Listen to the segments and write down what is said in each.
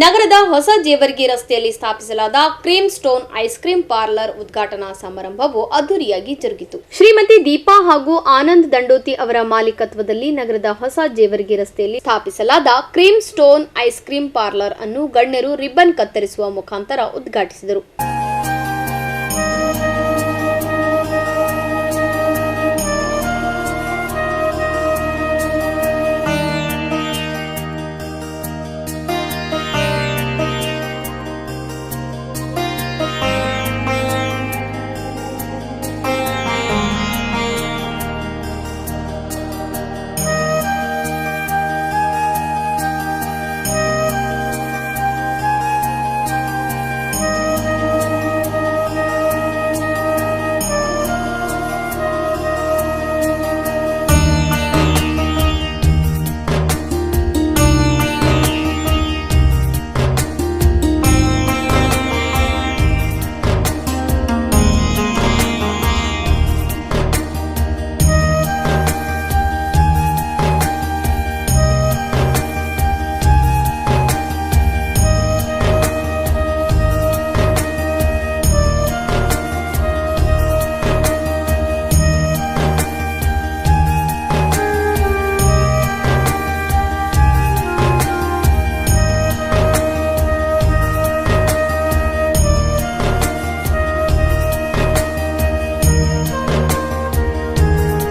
ನಗರದ ಹೊಸ ಜೇವರ್ಗಿ ರಸ್ತೆಯಲ್ಲಿ ಸ್ಥಾಪಿಸಲಾದ cream stone ice cream parlour ಉದ್ಘಾಟನಾ ಸಮಾರಂಭವು ಅದ್ದೂರಿಯಾಗಿ ಜರುಗಿತು. ಶ್ರೀಮತಿ ದೀಪಾ ಹಾಗೂ ಆನಂದ್ ದಂಡೋತಿ ಅವರ ಮಾಲೀಕತ್ವದಲ್ಲಿ ನಗರದ ಹೊಸ ಜೇವರ್ಗಿ ರಸ್ತೆಯಲ್ಲಿ ಸ್ಥಾಪಿಸಲಾದ cream stone ice cream parlour ಅನ್ನು ಗಣ್ಯರು ರಿಬ್ಬನ್ ಕತ್ತರಿಸುವ ಮುಖಾಂತರ ಉದ್ಘಾಟಿಸಿದರು.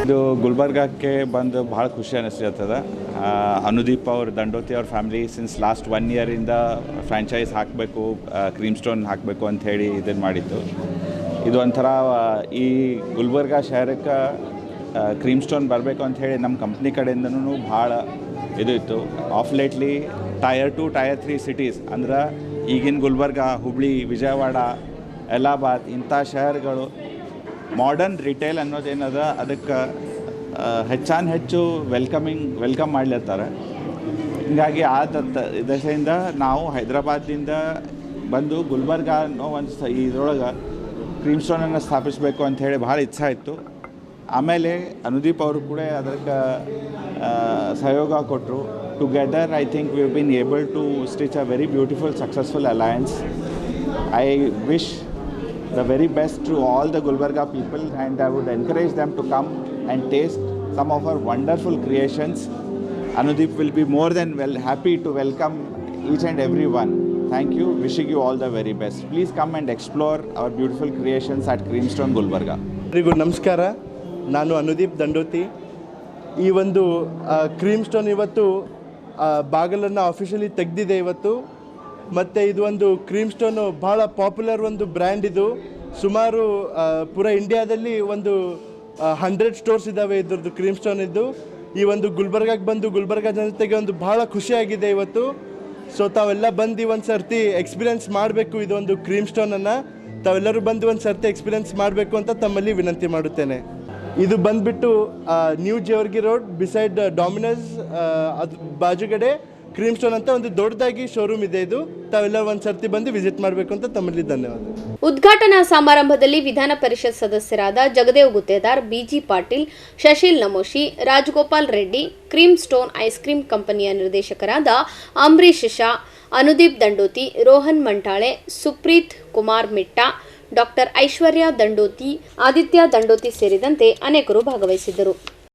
ಇದು ಗುಲ್ಬರ್ಗಕ್ಕೆ ಬಂದು ಭಾಳ ಖುಷಿ ಅನ್ನಿಸ್ತದೆ. ಅನುದೀಪ್ ಅವ್ರ ದಂಡೋತಿ ಅವ್ರ ಫ್ಯಾಮಿಲಿ ಸಿನ್ಸ್ ಲಾಸ್ಟ್ 1 ಇಯರಿಂದ ಫ್ರ್ಯಾಂಚೈಸ್ ಹಾಕಬೇಕು, ಕ್ರೀಮ್ ಸ್ಟೋನ್ ಹಾಕಬೇಕು ಅಂತ ಹೇಳಿ ಇದನ್ನು ಮಾಡಿದ್ದು. ಇದು ಒಂಥರ ಈ ಗುಲ್ಬರ್ಗ ಶಹರಕ್ಕೆ ಕ್ರೀಮ್ ಸ್ಟೋನ್ ಬರಬೇಕು ಅಂತ ಹೇಳಿ ನಮ್ಮ ಕಂಪ್ನಿ ಕಡೆಯಿಂದನೂ ಭಾಳ ಇದು ಇತ್ತು. Of lately tyre 2 tyre 3 cities ಅಂದ್ರೆ ಈಗಿನ ಗುಲ್ಬರ್ಗ, ಹುಬ್ಳಿ, ವಿಜಯವಾಡ, ಎಲಾಹಾಬಾದ್ ಇಂಥ ಶಹರಗಳು ಮಾಡರ್ನ್ ರಿಟೇಲ್ ಅನ್ನೋದೇನದ ಅದಕ್ಕೆ ಹೆಚ್ಚು ವೆಲ್ಕಮ್ ಮಾಡ್ಲತ್ತಾರೆ. ಹೀಗಾಗಿ ಆ ದಶೆಯಿಂದ ನಾವು ಹೈದರಾಬಾದಿಂದ ಬಂದು ಗುಲ್ಬರ್ಗ ಅನ್ನೋ ಒಂದು ಇದರೊಳಗೆ ಕ್ರೀಮ್ ಸ್ಟೋನನ್ನು ಸ್ಥಾಪಿಸಬೇಕು ಅಂಥೇಳಿ ಭಾಳ ಇಚ್ಛೆ ಇತ್ತು. ಆಮೇಲೆ ಅನುದೀಪ್ ಅವರು ಕೂಡ ಅದಕ್ಕೆ ಸಹಯೋಗ ಕೊಟ್ಟರು. Together I think we have been able to stitch a very beautiful successful alliance. I wish the very best to all the Gulbarga people, and I would encourage them to come and taste some of our wonderful creations. Anudeep will be more than happy to welcome each and every one. Thank you. Wishing you all the very best. Please come and explore our beautiful creations at Creamstone Gulbarga. ಎಲ್ಲರಿಗೂ ನಮಸ್ಕಾರ. ನಾನು ಅನುದೀಪ್ ದಂಡೋತಿ. ಈ ಒಂದು cream stone ಇವತ್ತು ಬಾಗಿಲನ್ನು officially ತೆಗೆದಿದೆ ಇವತ್ತು. ಮತ್ತು ಇದು ಒಂದು ಕ್ರೀಮ್ ಸ್ಟೋನು ಭಾಳ ಪಾಪ್ಯುಲರ್ ಒಂದು ಬ್ರ್ಯಾಂಡ್. ಇದು ಸುಮಾರು ಪೂರ ಇಂಡಿಯಾದಲ್ಲಿ ಒಂದು 100 ಸ್ಟೋರ್ಸ್ ಇದ್ದಾವೆ ಇದ್ರದ್ದು ಕ್ರೀಮ್ ಸ್ಟೋನ್ ಇದ್ದು. ಈ ಒಂದು ಗುಲ್ಬರ್ಗಕ್ಕೆ ಬಂದು ಗುಲ್ಬರ್ಗ ಜನತೆಗೆ ಒಂದು ಭಾಳ ಖುಷಿಯಾಗಿದೆ ಇವತ್ತು. ಸೊ ತಾವೆಲ್ಲ ಬಂದು ಒಂದು ಸರ್ತಿ ಎಕ್ಸ್ಪೀರಿಯೆನ್ಸ್ ಮಾಡಬೇಕು. ಇದೊಂದು ಕ್ರೀಮ್ ಸ್ಟೋನನ್ನು ತಾವೆಲ್ಲರೂ ಬಂದು ಒಂದು ಸರ್ತಿ ಎಕ್ಸ್ಪೀರಿಯೆನ್ಸ್ ಮಾಡಬೇಕು ಅಂತ ತಮ್ಮಲ್ಲಿ ವಿನಂತಿ ಮಾಡುತ್ತೇನೆ. ಇದು ಬಂದುಬಿಟ್ಟು new Jewargi road beside Domino's ಅದು ಬಾಜುಗಡೆ ಕ್ರೀಮ್ ಸ್ಟೋನ್ ಅಂತ ಒಂದು ದೊಡ್ಡದಾಗಿ ಶೋರೂಮ್ ಇದೆ. ಇದು ತಾವೆಲ್ಲ ಒಂದು ಸರ್ತಿ ಬಂದು ವಿಸಿಟ್ ಮಾಡಬೇಕು ಅಂತ ತಮ್ಮಲ್ಲಿ ಧನ್ಯವಾದ. ಉದ್ಘಾಟನಾ ಸಮಾರಂಭದಲ್ಲಿ ವಿಧಾನ ಪರಿಷತ್ ಸದಸ್ಯರಾದ Jagadev Guttedar, B G Patil, Shashil Namoshi, Rajagopal Reddy, cream stone ice cream ಕಂಪನಿಯ ನಿರ್ದೇಶಕರಾದ ಅಂಬರೀಶ್ ಶಾ, ಅನುದೀಪ್ ದಂಡೋತಿ, ರೋಹನ್ ಮಂಟಾಳೆ, ಸುಪ್ರೀತ್ ಕುಮಾರ್ ಮಿಟ್ಟಾ, ಡಾಕ್ಟರ್ ಐಶ್ವರ್ಯ ದಂಡೋತಿ, ಆದಿತ್ಯ ದಂಡೋತಿ ಸೇರಿದಂತೆ ಅನೇಕರು ಭಾಗವಹಿಸಿದ್ದರು.